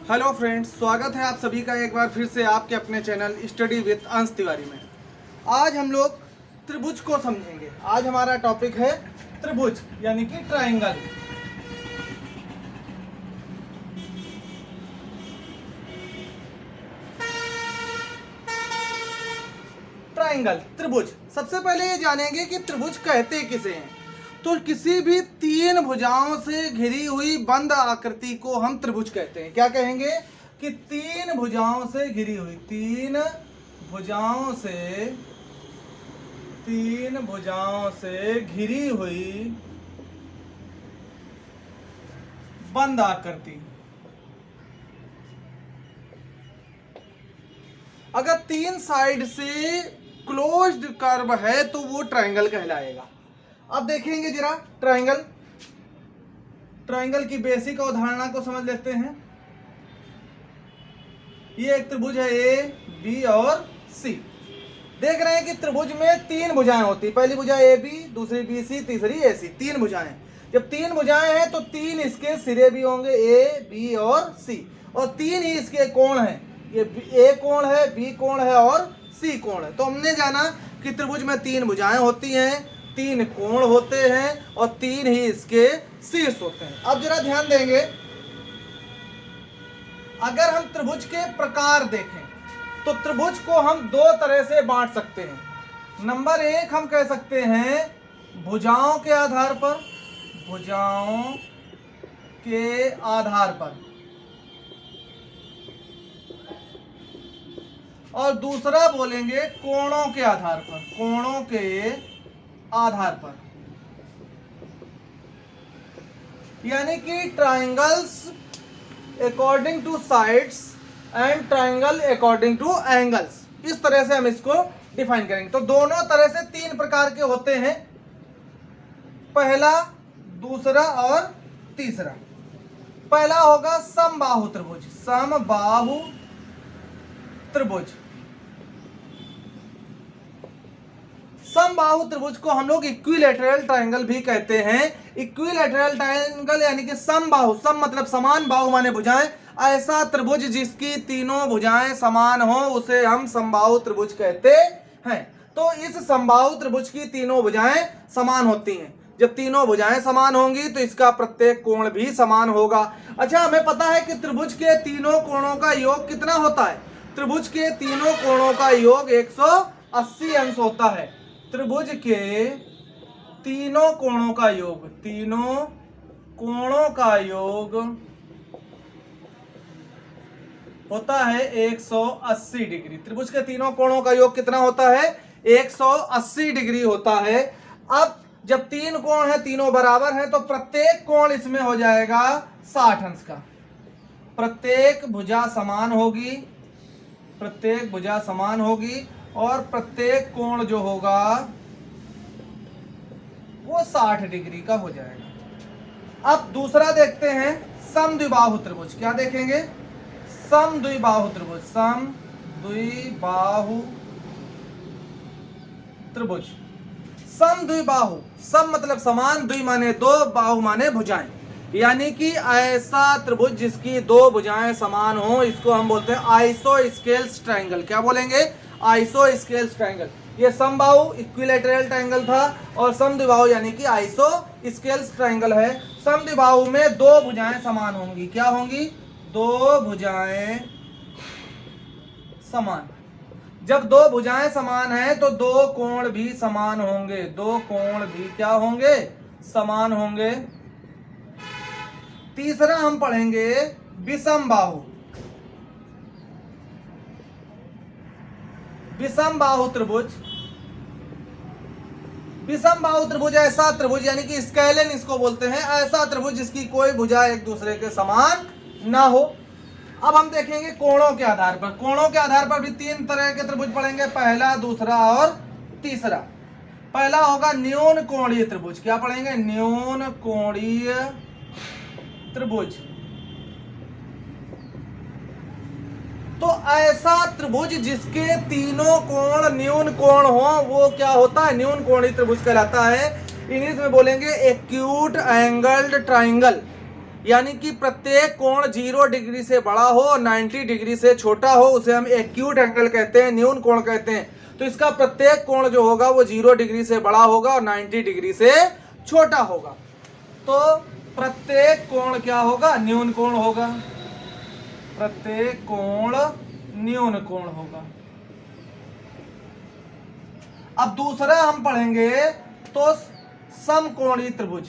Hello friends, स्वागत है आप सभी का एक बार फिर से आपके अपने चैनल स्टडी विद अंश तिवारी में। आज हम लोग त्रिभुज को समझेंगे। आज हमारा टॉपिक है त्रिभुज यानी कि ट्रायंगल। ट्रायंगल त्रिभुज, सबसे पहले ये जानेंगे कि त्रिभुज कहते किसे हैं। तो किसी भी तीन भुजाओं से घिरी हुई बंद आकृति को हम त्रिभुज कहते हैं। क्या कहेंगे कि तीन भुजाओं से घिरी हुई, तीन भुजाओं से घिरी हुई बंद आकृति। अगर तीन साइड से क्लोज्ड कर्व है तो वो ट्रायंगल कहलाएगा। अब देखेंगे जरा ट्रायंगल की बेसिक अवधारणा को समझ लेते हैं। ये एक त्रिभुज है ए, बी और सी। देख रहे हैं कि त्रिभुज में तीन भुजाएं होती, पहली भुजा ए बी, दूसरी बी सी, तीसरी ए सी। तीन भुजाएं। जब तीन भुजाएं हैं तो तीन इसके सिरे भी होंगे, ए बी और सी, और तीन ही इसके कोण हैं। ये ए कोण है, बी कोण है और सी कोण है। तो हमने जाना कि त्रिभुज में तीन भुजाएं होती हैं, तीन कोण होते हैं और तीन ही इसके शीर्ष होते हैं। अब जरा ध्यान देंगे, अगर हम त्रिभुज के प्रकार देखें तो त्रिभुज को हम दो तरह से बांट सकते हैं। नंबर एक, हम कह सकते हैं भुजाओं के आधार पर, और दूसरा बोलेंगे कोणों के आधार पर, यानी कि triangles according two sides and triangle according two angles. इस तरह से हम इसको डिफाइन करेंगे। तो दोनों तरह से तीन प्रकार के होते हैं, पहला, दूसरा और तीसरा। पहला होगा समबाहु त्रिभुज। समबाहु त्रिभुज को हम लोग इक्विलैटरल ट्रायंगल भी कहते हैं। इक्विलैटरल ट्रायंगल यानी कि समबाहु, सम मतलब समान, बाहु माने भुजाएं। ऐसा त्रिभुज जिसकी तीनों भुजाएं समान हो उसे हम समबाहु त्रिभुज कहते हैं। तो इस समबाहु त्रिभुज की तीनों भुजाएं समान होती हैं। जब तीनों भुजाएं समान होंगी तो इसका प्रत्येक कोण भी समान होगा। अच्छा, हमें पता है कि त्रिभुज के तीनों कोणों का योग कितना होता है। त्रिभुज के तीनों कोणों का योग 180 अंश होता है। त्रिभुज के तीनों कोणों का योग होता है 180 डिग्री। त्रिभुज के तीनों कोणों का योग कितना होता है? 180 डिग्री होता है। अब जब तीन कोण है, तीनों बराबर हैं, तो प्रत्येक कोण इसमें हो जाएगा 60 अंश का। प्रत्येक भुजा समान होगी और प्रत्येक कोण जो होगा वो 60 डिग्री का हो जाएगा। अब दूसरा देखते हैं समद्विबाहु त्रिभुज। क्या देखेंगे? समद्विबाहु त्रिभुज। समद्विबाहु, सम मतलब समान, द्वि माने दो, बाहु माने भुजाएं। यानी कि ऐसा त्रिभुज जिसकी दो भुजाएं समान हो, इसको हम बोलते हैं आइसोस्केल्स ट्रायंगल। क्या बोलेंगे? Isosceles triangle. ये समबाहु इक्विलैटरल ट्रायंगल था और समद्विबाहु यानी कि आइसोस्केल्स ट्रायंगल है। समद्विबाहु में दो भुजाएं समान होंगी। क्या होंगी? दो भुजाएं समान। जब दो भुजाएं समान हैं तो दो कोण भी समान होंगे। दो कोण भी क्या होंगे? समान होंगे। तीसरा हम पढ़ेंगे विषमबाहु त्रिभुज। विषमबाहु त्रिभुज ऐसा त्रिभुज यानी कि स्केलेन इसको बोलते हैं, ऐसा त्रिभुज जिसकी कोई भुजा एक दूसरे के समान ना हो। अब हम देखेंगे कोणों के आधार पर भी तीन तरह के त्रिभुज पढ़ेंगे, पहला, दूसरा और तीसरा। पहला होगा न्यून कोणीय त्रिभुज। क्या पढ़ेंगे? न्यून कोणीय त्रिभुज। तो ऐसा त्रिभुज जिसके तीनों कोण न्यून कोण हो वो क्या होता है? न्यून कोणीय त्रिभुज कहलाता है। इंग्लिश में बोलेंगे एक्यूट एंगल्ड ट्रायंगल। यानी कि प्रत्येक कोण 0 डिग्री से बड़ा हो और 90 डिग्री से छोटा हो उसे हम एक्यूट एंगल कहते हैं, न्यून कोण कहते हैं। तो इसका प्रत्येक कोण जो होगा वो 0 डिग्री से बड़ा होगा और 90 डिग्री से छोटा होगा। तो प्रत्येक कोण क्या होगा? न्यून कोण होगा। प्रत्येक कोण न्यून कोण होगा। अब दूसरा हम पढ़ेंगे तो समकोणीय त्रिभुज।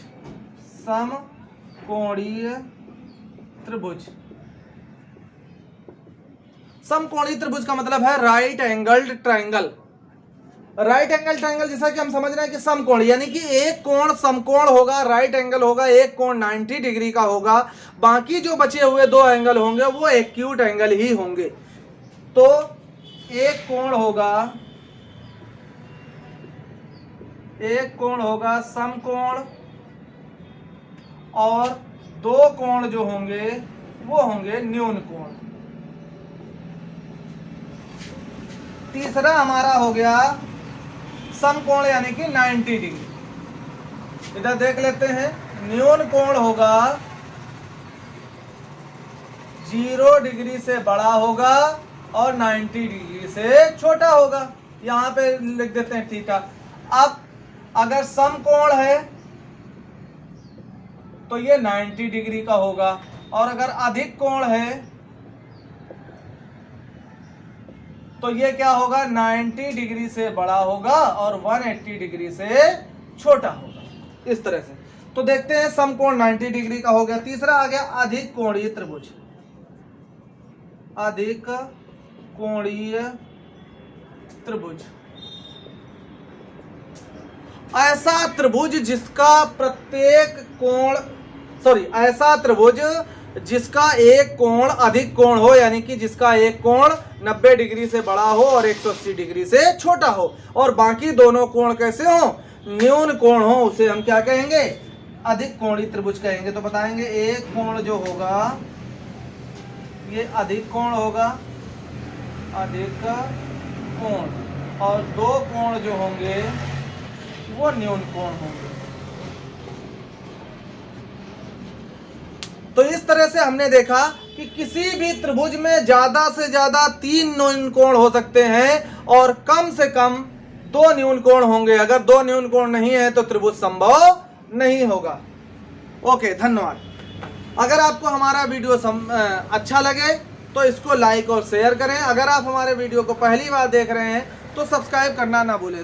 समकोणीय त्रिभुज। समकोणीय त्रिभुज का मतलब है right angled triangle. Right angle triangle जैसा कि हम समझ रहे हैं कि समकोण यानी कि एक कोण समकोण होगा, राइट एंगल होगा, एक कोण 90 डिग्री का होगा, बाकी जो बचे हुए 2 एंगल होंगे वो एक्यूट एंगल ही होंगे। तो एक कोण होगा समकोण और 2 कोण जो होंगे वो होंगे न्यून कोण। तीसरा हमारा हो गया समकोण यानी कि 90 डिग्री। इधर देख लेते हैं, न्यून कोण होगा 0 डिग्री से बड़ा होगा और 90 डिग्री से छोटा होगा। यहां पे लिख देते हैं थीटा। अब अगर समकोण है तो ये 90 डिग्री का होगा और अगर अधिक कोण है तो ये क्या होगा? 90 डिग्री से बड़ा होगा और 180 डिग्री से छोटा होगा। इस तरह से तो देखते हैं समकोण 90 डिग्री का हो गया। तीसरा आ गया अधिक कोणीय त्रिभुज। अधिक कोणीय त्रिभुज ऐसा त्रिभुज जिसका प्रत्येक कोण ऐसा त्रिभुज जिसका एक कोण अधिक कोण हो, यानी कि जिसका एक कोण 90 डिग्री से बड़ा हो और 180 डिग्री से छोटा हो और बाकी दोनों कोण कैसे हो? न्यून कोण हो, उसे हम क्या कहेंगे? अधिक कोणीय त्रिभुज कहेंगे। तो बताएंगे एक कोण जो होगा ये अधिक कोण होगा, अधिक कोण, और 2 कोण जो होंगे वो न्यून कोण होंगे। तो इस तरह से हमने देखा कि किसी भी त्रिभुज में ज्यादा से ज्यादा 3 न्यून कोण हो सकते हैं और कम से कम 2 न्यून कोण होंगे। अगर 2 न्यून कोण नहीं है तो त्रिभुज संभव नहीं होगा। ओके, धन्यवाद। अगर आपको हमारा वीडियो अच्छा लगे तो इसको लाइक और शेयर करें। अगर आप हमारे वीडियो को पहली बार देख रहे हैं तो सब्सक्राइब करना ना भूलें।